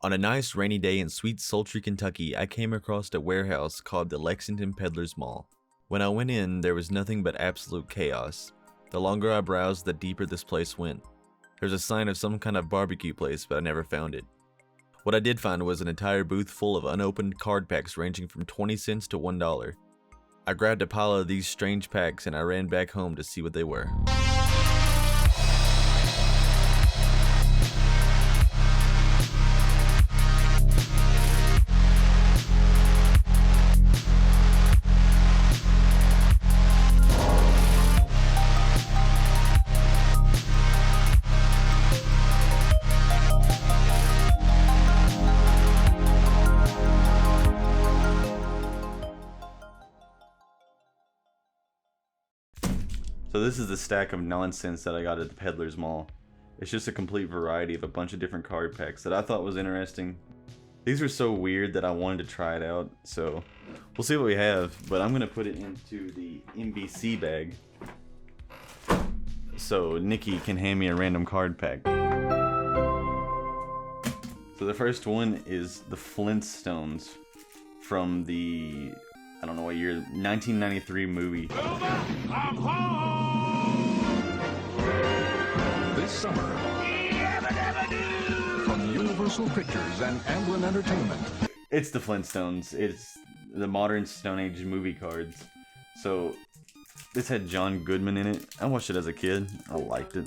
On a nice rainy day in sweet sultry Kentucky, I came across a warehouse called the Lexington Peddlers Mall. When I went in, there was nothing but absolute chaos. The longer I browsed, the deeper this place went. There's a sign of some kind of barbecue place, but I never found it. What I did find was an entire booth full of unopened card packs ranging from 20 cents to $1. I grabbed a pile of these strange packs and I ran back home to see what they were. So this is the stack of nonsense that I got at the Peddlers Mall. It's just a complete variety of a bunch of different card packs that I thought was interesting. These were so weird that I wanted to try it out, so we'll see what we have, but I'm gonna put it into the NBC bag so Nikki can hand me a random card pack. So the first one is the Flintstones from the, I don't know what year, 1993 movie. I'm home! This summer, from Universal Pictures and Amblin Entertainment. It's the Flintstones. It's the modern Stone Age movie cards. So this had John Goodman in it. I watched it as a kid. I liked it.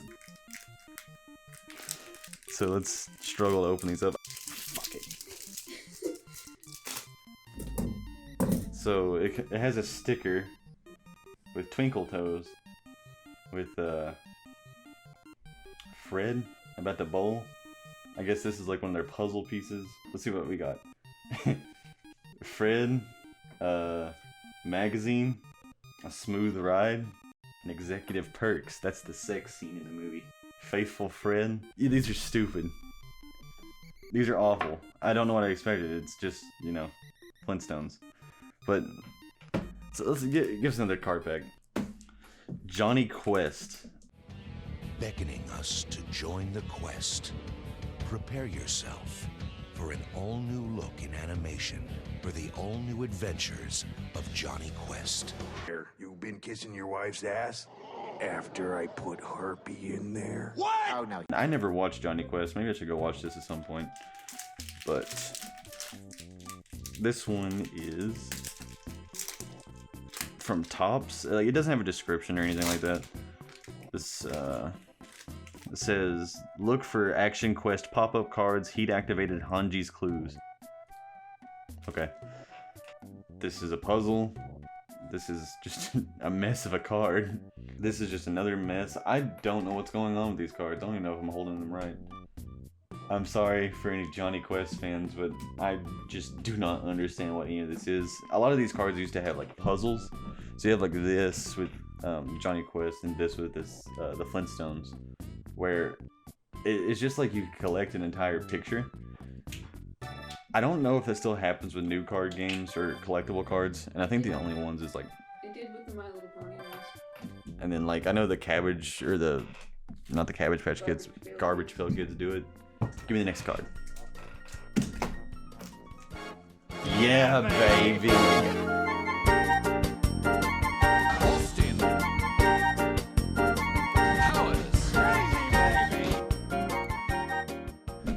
So let's struggle to open these up. Fuck it. So it has a sticker with Twinkle Toes with Fred about the bowl. I guess this is like one of their puzzle pieces. Let's see what we got. Fred, magazine, a smooth ride, and executive perks. That's the sex scene in the movie. Faithful Fred. Yeah, these are stupid. These are awful. I don't know what I expected. It's just, you know, Flintstones. But so let's give us another card pack. Johnny Quest. Beckoning us to join the quest. Prepare yourself for an all-new look in animation for the all-new adventures of Johnny Quest. You've been kissing your wife's ass after I put Harpy in there? What? Oh, no. I never watched Johnny Quest. Maybe I should go watch this at some point. But this one is from Topps. Like, it doesn't have a description or anything like that. This it says, look for Action Quest pop-up cards, heat-activated Hanji's clues. Okay. This is a puzzle. This is just a mess of a card. This is just another mess. I don't know what's going on with these cards. I don't even know if I'm holding them right. I'm sorry for any Johnny Quest fans, but I just do not understand what any of this is. A lot of these cards used to have like puzzles. So you have like this with Johnny Quest and this with this the Flintstones, where it's just like you collect an entire picture. I don't know if that still happens with new card games or collectible cards, and I think the only ones is like... It did with the My Little Pony ones. And then like, I know the Cabbage, or the... Not the Cabbage Patch Kids, Garbage Pail Kids do it. Give me the next card. Yeah, baby!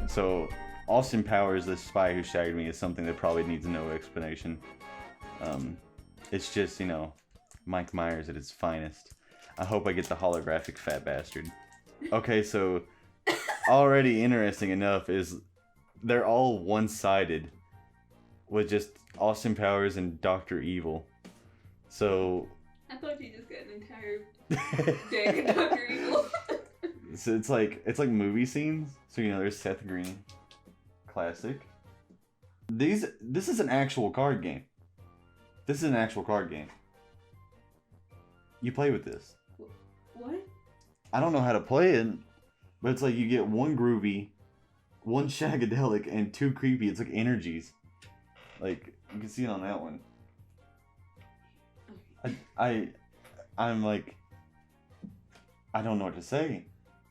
So, Austin Powers, the spy who shagged me, is something that probably needs no explanation. It's just, you know, Mike Myers at his finest. I hope I get the holographic fat bastard. Okay, so, already interesting enough is they're all one-sided with just Austin Powers and Dr. Evil. So... I thought you just got an entire deck of Dr. Evil. So it's like movie scenes. So, you know, there's Seth Green. Classic. This is an actual card game. This is an actual card game. You play with this. What? I don't know how to play it, but it's like you get one groovy, one shagadelic, and two creepy. It's like energies. Like, you can see it on that one. I'm like, I don't know what to say.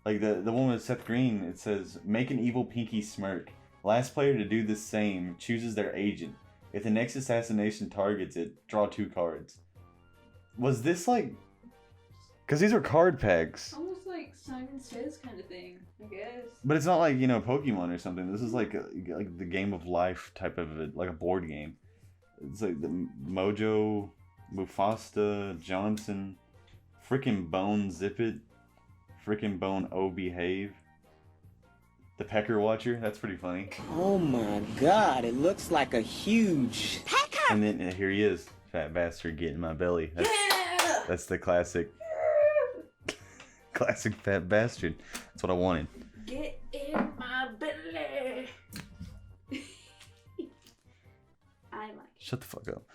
Like the one with Seth Green, it says, make an evil pinky smirk. Last player to do the same chooses their agent. If the next assassination targets it, draw 2 cards. Was this like... Because these are card packs. Almost like Simon Says kind of thing, I guess. But it's not like, you know, Pokemon or something. This is like the game of life type of it, like a board game. It's like the Mojo, Mufasta, Johnson, frickin' Bone Zip It, frickin' Bone Oh Behave, the Pecker Watcher. That's pretty funny. Oh my god, it looks like a huge pecker! And then here he is, fat bastard, get in my belly. That's the classic. Classic fat bastard. That's what I wanted. Get in my belly. I like it. Shut the fuck up.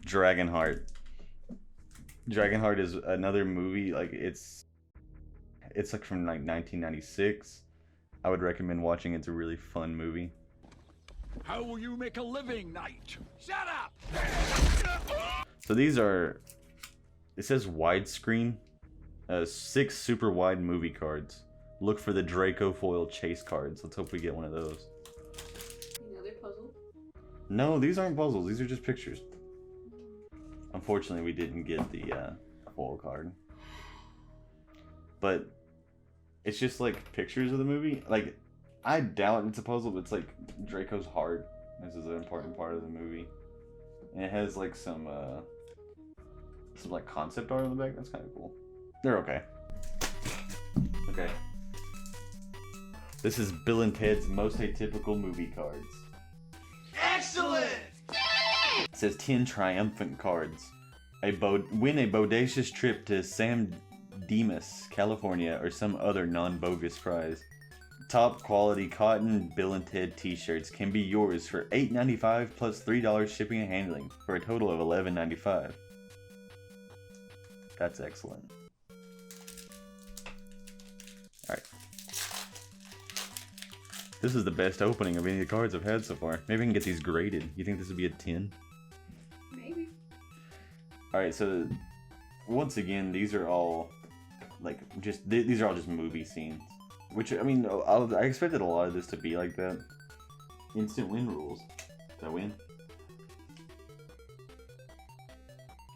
Dragonheart. Dragonheart is another movie. Like it's like from like 1996. I would recommend watching. It's a really fun movie. How will you make a living, knight? Shut up! So these are. It says widescreen. 6 super wide movie cards. Look for the Draco foil chase cards. Let's hope we get one of those. Another puzzle? No, these aren't puzzles. These are just pictures. Unfortunately, we didn't get the foil card. But it's just like pictures of the movie. Like, I doubt it's a puzzle, but it's like Draco's heart. This is an important part of the movie. And it has like some like concept art on the back. That's kind of cool. They're okay. Okay. This is Bill and Ted's Most Atypical Movie Cards. Excellent! It says 10 triumphant cards. Win a bodacious trip to San Dimas, California, or some other non-bogus prize. Top quality cotton Bill and Ted t-shirts can be yours for $8.95 plus $3 shipping and handling, for a total of $11.95. That's excellent. Alright. This is the best opening of any of the cards I've had so far. Maybe I can get these graded. You think this would be a 10? Maybe. Alright, so once again, these are all like these are all just movie scenes. Which, I mean, I expected a lot of this to be like that. Instant win rules. Did I win?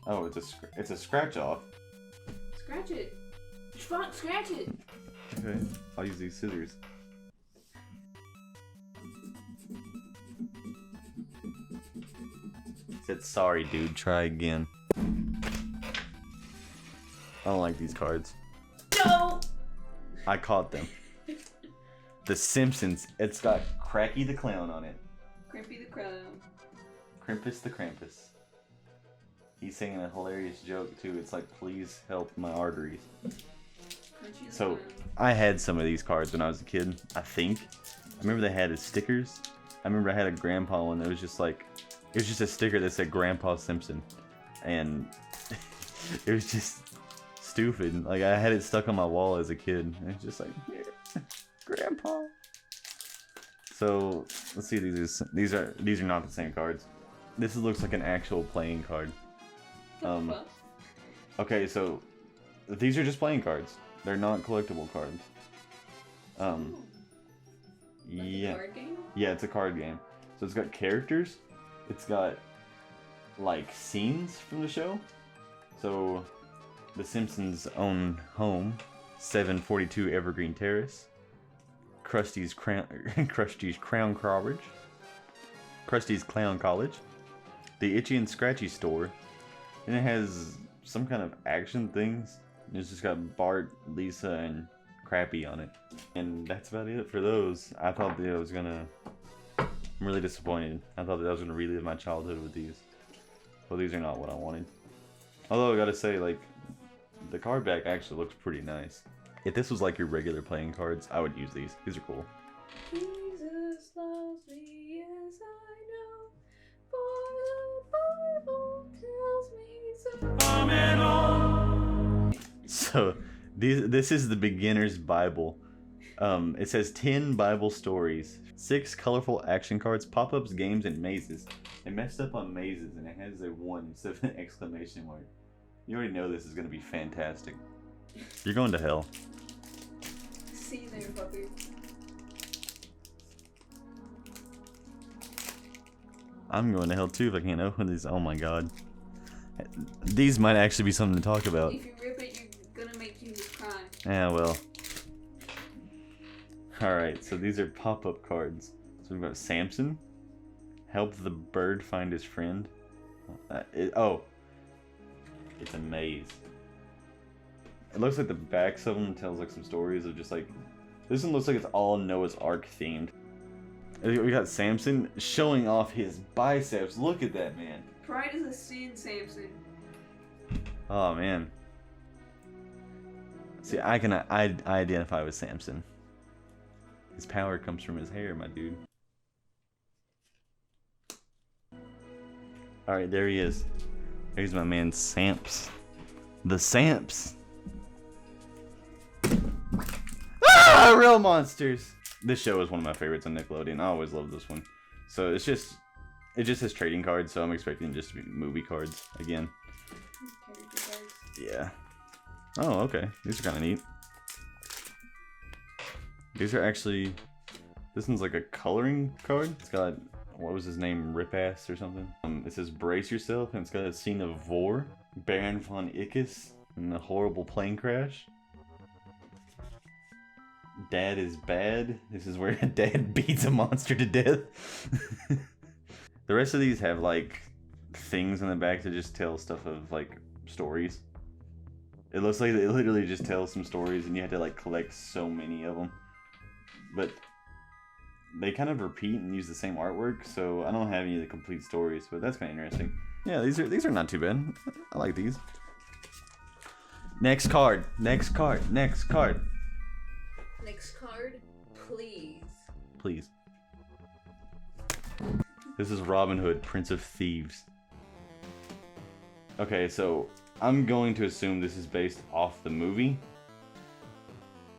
Oh, it's a scratch off. Scratch it. Scratch it. Okay, I'll use these scissors. Said sorry, dude. Try again. I don't like these cards. No. I caught them. The Simpsons. It's got Cracky the Clown on it. Crimpy the Crown. Krampus the Krampus. He's singing a hilarious joke too. It's like, please help my arteries. Crunchy the So Crown. I had some of these cards when I was a kid. I think. I remember they had as stickers. I remember I had a grandpa one that was just like, it was just a sticker that said Grandpa Simpson, and it was just stupid. Like, I had it stuck on my wall as a kid. And it's just like, here, Grandpa. So let's see. These are not the same cards. This looks like an actual playing card. What the fuck? Okay, so these are just playing cards. They're not collectible cards. Like Yeah. a card game? Yeah, it's a card game. So it's got characters. It's got like scenes from the show. So The Simpsons' own home, 742 Evergreen Terrace, Krusty's Clown College, Krusty's Clown College, the Itchy and Scratchy store, and it has some kind of action things. It's just got Bart, Lisa, and Crappy on it. And that's about it for those. I thought that I was gonna... I'm really disappointed. I thought that I was gonna relive my childhood with these. Well, these are not what I wanted. Although I gotta say, like, the card back actually looks pretty nice. If this was like your regular playing cards, I would use these. These are cool. Jesus loves me as I know, for the Bible tells me so. So, this is the beginner's Bible. It says 10 Bible stories, 6 colorful action cards, pop-ups, games, and mazes. It messed up on mazes, and it has a 1 instead of an exclamation mark. You already know this is going to be fantastic. You're going to hell. See you there, puppy. I'm going to hell too if I can't open these. Oh my god. These might actually be something to talk about. If you rip it, you're gonna make you cry. Yeah, well. Alright, so these are pop-up cards. So we've got Samson. Help the bird find his friend. Oh. It's a maze. It looks like the backs of them tells like some stories of just like... This one looks like it's all Noah's Ark themed. We got Samson showing off his biceps. Look at that, man. Pride is a sin, Samson. Oh, man. See, I identify with Samson. His power comes from his hair, my dude. Alright, there he is. There's my man Samps. The Samps! Ah! Real monsters! This show is one of my favorites on Nickelodeon. I always love this one. So it just has trading cards, so I'm expecting just to be movie cards again. Yeah. Oh, okay. These are kind of neat. These are actually... This one's like a coloring card. It's got... What was his name? Rip-Ass or something? It says brace yourself, and it's got a scene of Vor, Baron von Ickes, and a horrible plane crash. Dad is bad. This is where Dad beats a monster to death. The rest of these have like things in the back to just tell stuff of like stories. It looks like it literally just tells some stories and you have to like collect so many of them. But they kind of repeat and use the same artwork, so I don't have any of the complete stories, but that's kind of interesting. Yeah, these are not too bad. I like these. Next card. Next card. Next card. Next card, please. Please. This is Robin Hood, Prince of Thieves. Okay, so I'm going to assume this is based off the movie.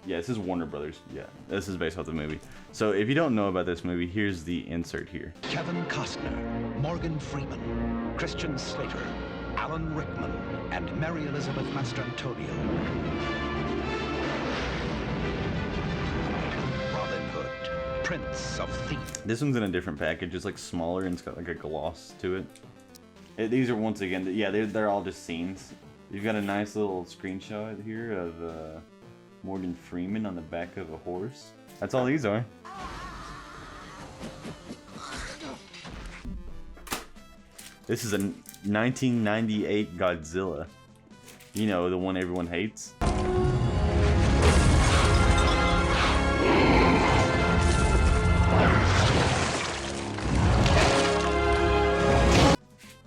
Yeah, this is Warner Brothers. Yeah, this is based off the movie. So if you don't know about this movie, here's the insert here. Kevin Costner, Morgan Freeman, Christian Slater, Alan Rickman, and Mary Elizabeth Mastrantonio. Robin Hood, Prince of Thieves. This one's in a different package. It's like smaller and it's got like a gloss to it. These are once again, yeah, they're all just scenes. You've got a nice little screenshot here of Morgan Freeman on the back of a horse. That's all these are. This is a 1998 Godzilla. You know, the one everyone hates.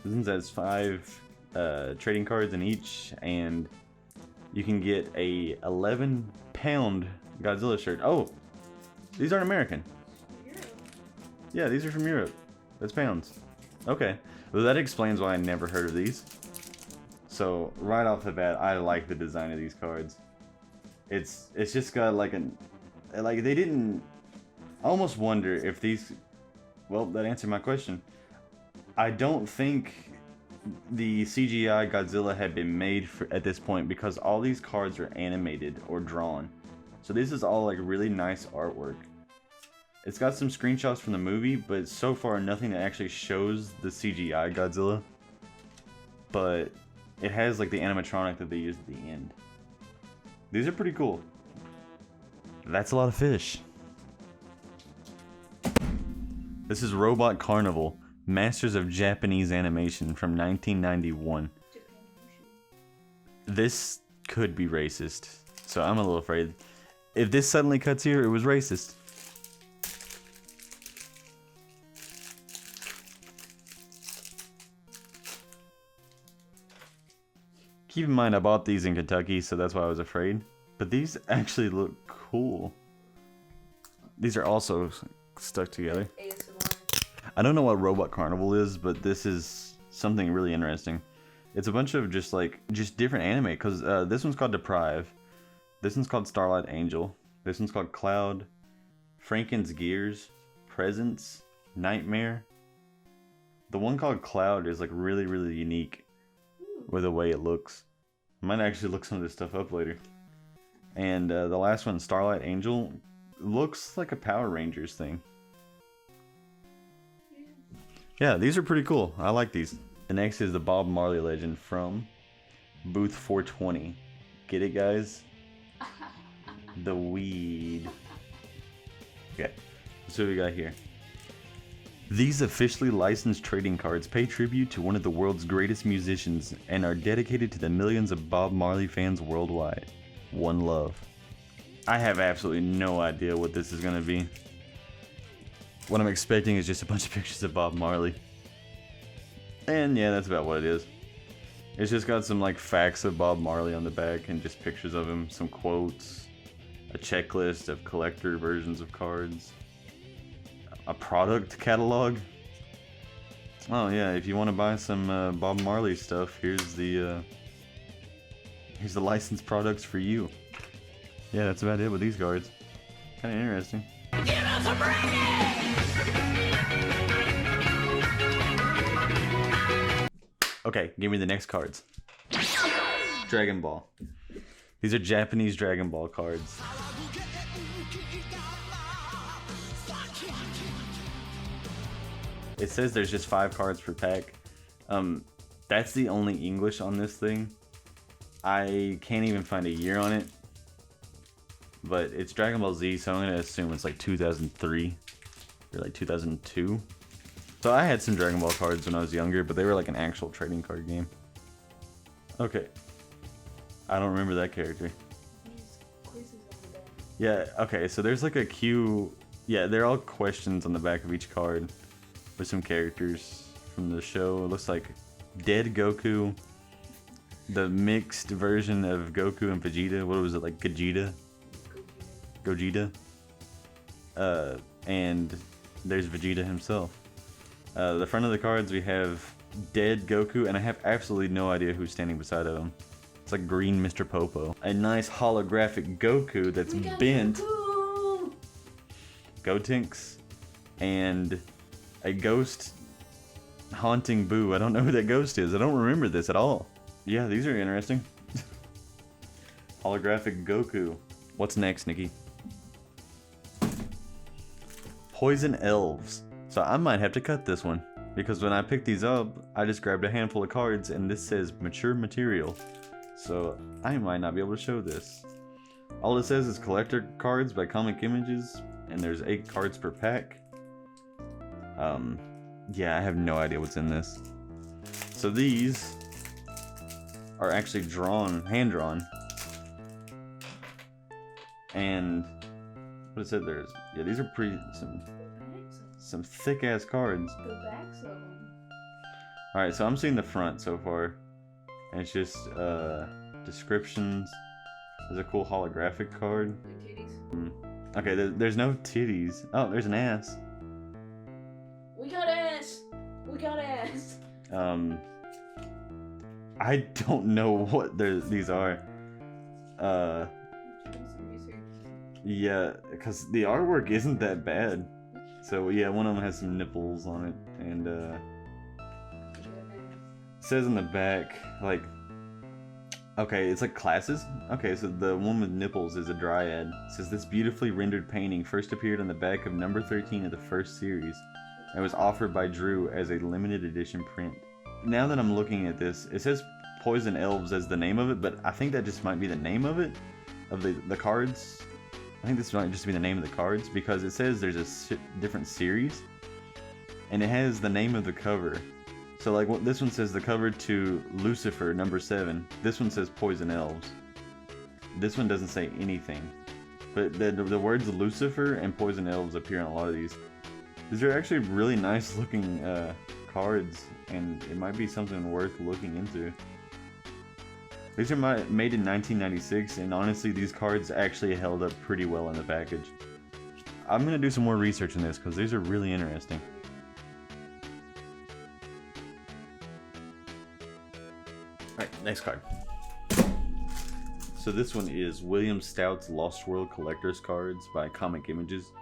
This one has 5 trading cards in each, and you can get a 11-pound Godzilla shirt. Oh, these aren't American. Europe. Yeah, these are from Europe. That's pounds. Okay, well that explains why I never heard of these. So right off the bat, I like the design of these cards. It's just got like they didn't. I almost wonder if these. Well, that answered my question. I don't think the CGI Godzilla had been made at this point because all these cards are animated or drawn. So this is all like really nice artwork. It's got some screenshots from the movie, but so far nothing that actually shows the CGI Godzilla. But it has like the animatronic that they used at the end. These are pretty cool. That's a lot of fish. This is Robot Carnival, Masters of Japanese Animation from 1991. This could be racist, so I'm a little afraid. If this suddenly cuts here, it was racist. Keep in mind, I bought these in Kentucky, so that's why I was afraid. But these actually look cool. These are also stuck together. ASMR. I don't know what Robot Carnival is, but this is something really interesting. It's a bunch of just different anime, because this one's called Deprive. This one's called Starlight Angel. This one's called Cloud. Franken's Gears. Presence. Nightmare. The one called Cloud is like really, really unique with the way it looks. I might actually look some of this stuff up later. And the last one, Starlight Angel, looks like a Power Rangers thing. Yeah, these are pretty cool. I like these. The next is the Bob Marley legend from booth 420. Get it, guys? The weed. Okay, so what we got here. These officially licensed trading cards pay tribute to one of the world's greatest musicians and are dedicated to the millions of Bob Marley fans worldwide. One love. I have absolutely no idea what this is going to be. What I'm expecting is just a bunch of pictures of Bob Marley. And yeah, that's about what it is. It's just got some like facts of Bob Marley on the back and just pictures of him, some quotes, a checklist of collector versions of cards, a product catalog. Oh yeah, if you want to buy some Bob Marley stuff, here's the licensed products for you. Yeah, that's about it with these cards. Kind of interesting. Give us a break! Okay, give me the next cards. Dragon Ball. These are Japanese Dragon Ball cards. It says there's just 5 cards per pack. That's the only English on this thing. I can't even find a year on it. But it's Dragon Ball Z, so I'm gonna assume it's like 2003 or like 2002. So I had some Dragon Ball cards when I was younger, but they were like an actual trading card game. Okay. I don't remember that character. Yeah, okay, so there's like a queue. Yeah, they're all questions on the back of each card with some characters from the show. It looks like Dead Goku, the mixed version of Goku and Vegeta. What was it, like Gogeta? Gogeta. And there's Vegeta himself. The front of the cards we have Dead Goku, and I have absolutely no idea who's standing beside of him. It's like green Mr. Popo. A nice holographic Goku that's bent. Gotenks. And a ghost haunting Boo. I don't know who that ghost is. I don't remember this at all. Yeah, these are interesting. Holographic Goku. What's next, Nikki? Poison Elves. So I might have to cut this one, because when I picked these up, I just grabbed a handful of cards and this says mature material. So I might not be able to show this. All it says is collector cards by Comic Images, and there's 8 cards per pack. Yeah, I have no idea what's in this. So these are actually drawn, hand-drawn. And what it said there's, yeah, these are pretty, some thick ass cards. The backs of them. Alright, so I'm seeing the front so far. And it's just descriptions. There's a cool holographic card. Titties. Okay, there's no titties. Oh, there's an ass. We got ass! We got ass! I don't know what these are. Yeah, because the artwork isn't that bad. So yeah, one of them has some nipples on it, and it says in the back, like, okay, it's like classes. Okay, so the one with nipples is a dryad. It says this beautifully rendered painting first appeared on the back of number 13 of the first series, and was offered by Drew as a limited edition print. Now that I'm looking at this, it says Poison Elves as the name of it, but I think that just might be the name of it, of the cards. I think this might just be the name of the cards, because it says there's a different series, and it has the name of the cover. So like this one says the cover to Lucifer number 7. This one says Poison Elves. This one doesn't say anything, but the words Lucifer and Poison Elves appear on a lot of these. These are actually really nice looking cards, and it might be something worth looking into. These are made in 1996, and honestly, these cards actually held up pretty well in the package. I'm gonna do some more research on this, because these are really interesting. Alright, next card. So this one is William Stout's Lost World Collector's Cards by Comic Images.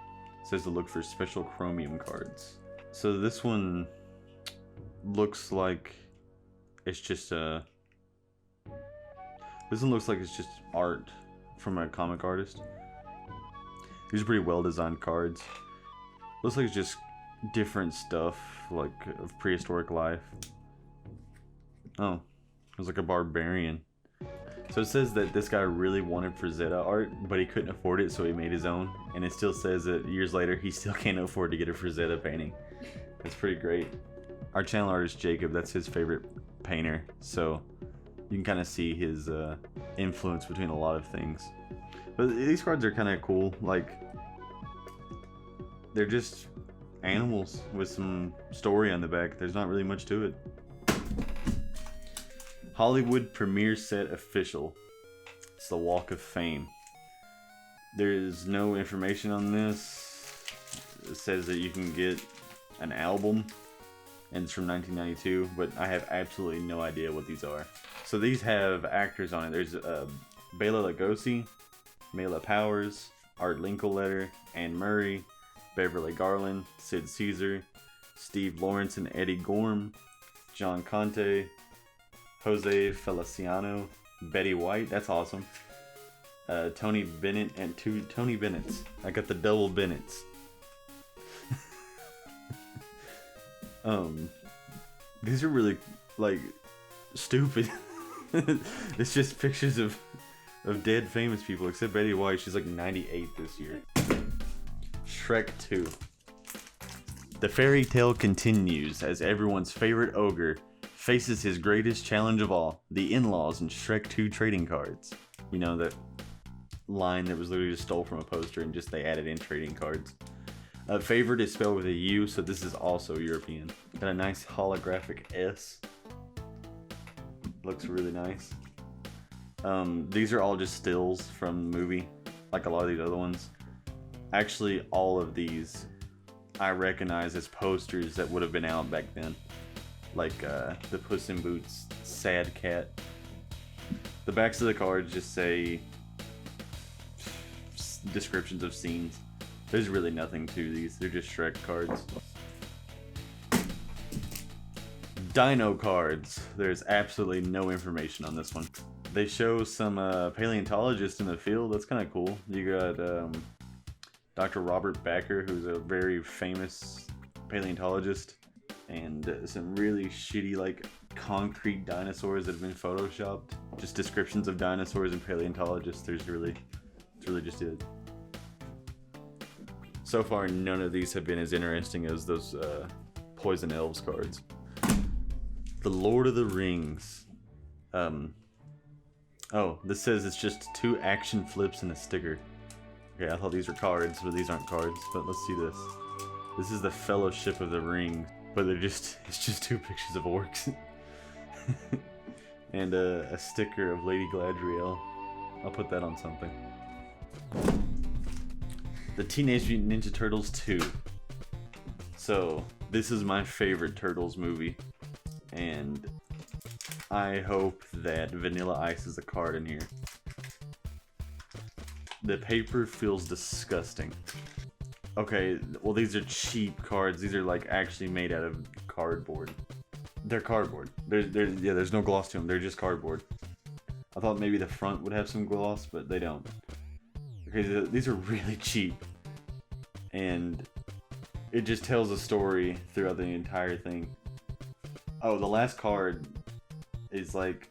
It says to look for special chromium cards. So this one looks like it's just this one looks like it's just art from a comic artist. These are pretty well designed cards. Looks like it's just different stuff, like of prehistoric life. Oh, it was like a barbarian. So it says that this guy really wanted Frazetta art, but he couldn't afford it, so he made his own. And it still says that years later, he still can't afford to get a Frazetta painting. That's pretty great. Our channel artist, Jacob, that's his favorite painter. So you can kind of see his influence between a lot of things. But these cards are kind of cool. Like, they're just animals with some story on the back. There's not really much to it. Hollywood premiere set official. It's the Walk of Fame. There is no information on this. It says that you can get an album, and it's from 1992, but I have absolutely no idea what these are. So these have actors on it. There's Bela Lugosi, Mela Powers, Art Linkletter, Anne Murray, Beverly Garland, Sid Caesar, Steve Lawrence and Eddie Gorm, John Conte, Jose Feliciano, Betty White, that's awesome. Tony Bennett and two Tony Bennetts. I got the double Bennetts. These are really like stupid. It's just pictures of dead famous people, except Betty White. She's like 98 this year. SHREK 2. The fairy tale continues as everyone's favorite ogre faces his greatest challenge of all, the in-laws in SHREK 2 trading cards. You know, that line that was literally just stole from a poster and just they added in trading cards. Favorite is spelled with a U, so this is also European. Got a nice holographic S. Looks really nice. These are all just stills from the movie, like a lot of these other ones. Actually, all of these I recognize as posters that would have been out back then. Like the Puss in Boots Sad Cat. The backs of the cards just say descriptions of scenes. There's really nothing to these. They're just SHREK cards. Dino cards. There's absolutely no information on this one. They show some paleontologists in the field. That's kind of cool. You got Dr. Robert Backer, who's a very famous paleontologist, and some really shitty like concrete dinosaurs that have been photoshopped. Just descriptions of dinosaurs and paleontologists. It's really just it. So far, none of these have been as interesting as those Poison Elves cards. The Lord of the Rings. Oh, this says it's just 2 action flips and a sticker. Okay, I thought these were cards, but these aren't cards. But let's see this. This is the Fellowship of the Ring, but it's just 2 pictures of orcs. And a sticker of Lady Galadriel. I'll put that on something. The Teenage Mutant Ninja Turtles 2. So, this is my favorite Turtles movie. And I hope that Vanilla Ice is a card in here. The paper feels disgusting. Okay, well these are cheap cards. These are like actually made out of cardboard. They're cardboard. There's no gloss to them. They're just cardboard. I thought maybe the front would have some gloss, but they don't. Okay, these are really cheap. And it just tells a story throughout the entire thing. Oh, the last card is like...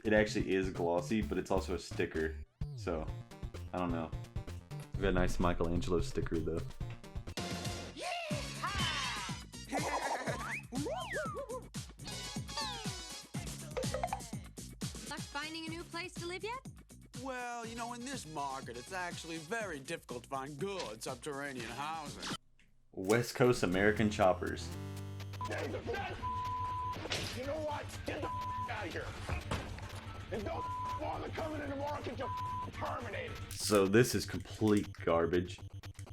It actually is glossy, but it's also a sticker. So, I don't know. We got a nice Michelangelo sticker though. Luck finding a new place to live yet? Well, you know, in this market, it's actually very difficult to find good subterranean housing. West Coast American Choppers. You know what? Get the out of here. And don't bother coming in tomorrow because you're terminated. So this is complete garbage.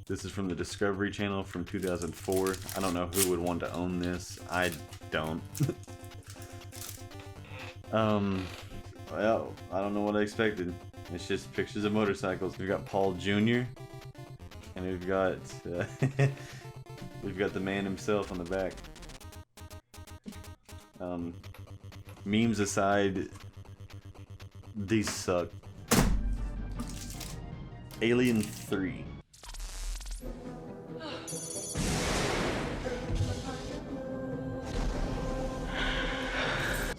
This is from the Discovery Channel from 2004. I don't know who would want to own this. I don't. Well, I don't know what I expected. It's just pictures of motorcycles. We've got Paul Jr. and we've got the man himself on the back. Memes aside, these suck. Alien 3.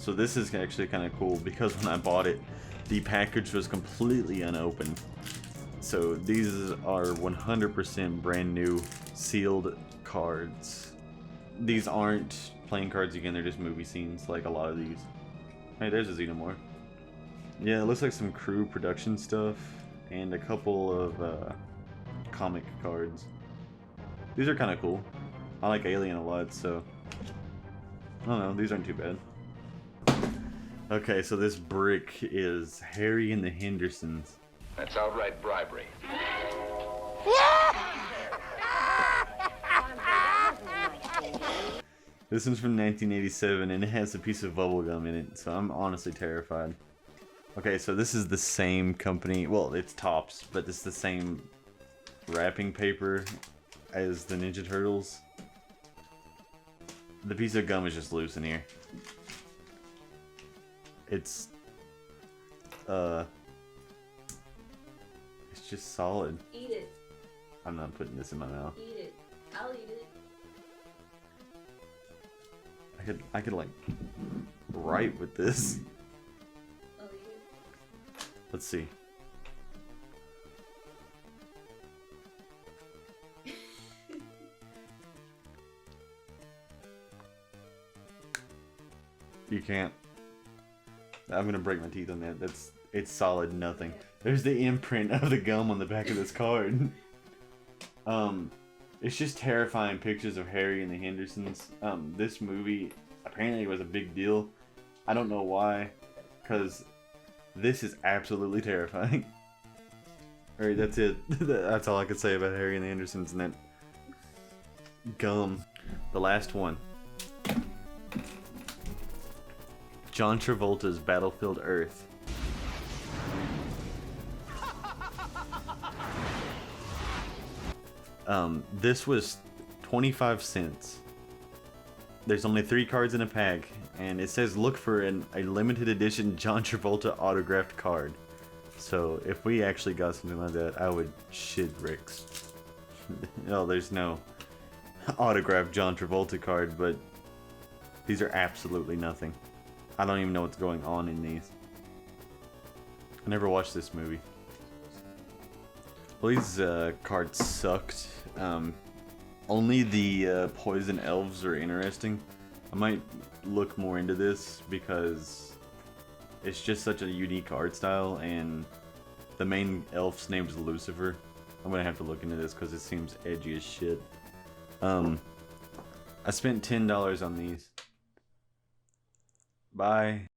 So this is actually kind of cool because when I bought it, the package was completely unopened. So these are 100% brand new sealed cards. These aren't playing cards again, they're just movie scenes like a lot of these. Hey, there's a Xenomorph. Yeah, it looks like some crew production stuff and a couple of comic cards. These are kind of cool. I like Alien a lot, so I don't know, these aren't too bad. Okay, so this brick is Harry and the Hendersons. That's outright bribery. This one's from 1987 and it has a piece of bubble gum in it, so I'm honestly terrified. Okay, so this is the same company, well, it's Topps, but it's the same wrapping paper as the Ninja Turtles. The piece of gum is just loose in here. It's just solid. Eat it. I'm not putting this in my mouth. Eat it. I'll eat it. I could like write with this. I'll eat it. Let's see. You can't. I'm gonna break my teeth on that. It's solid nothing. There's the imprint of the gum on the back of this card. It's just terrifying pictures of Harry and the Hendersons. This movie apparently was a big deal. I don't know why, because this is absolutely terrifying. Alright, that's it. That's all I could say about Harry and the Hendersons and that gum. The last one. John Travolta's Battlefield Earth. This was 25 cents. There's only 3 cards in a pack, and it says look for a limited edition John Travolta autographed card. So if we actually got something like that, I would shit bricks. No, there's no autographed John Travolta card, but these are absolutely nothing. I don't even know what's going on in these. I never watched this movie. Well, these cards sucked. Only the poison elves are interesting. I might look more into this because it's just such a unique art style, and the main elf's name is Lucifer. I'm gonna have to look into this because it seems edgy as shit. I spent $10 on these. Bye.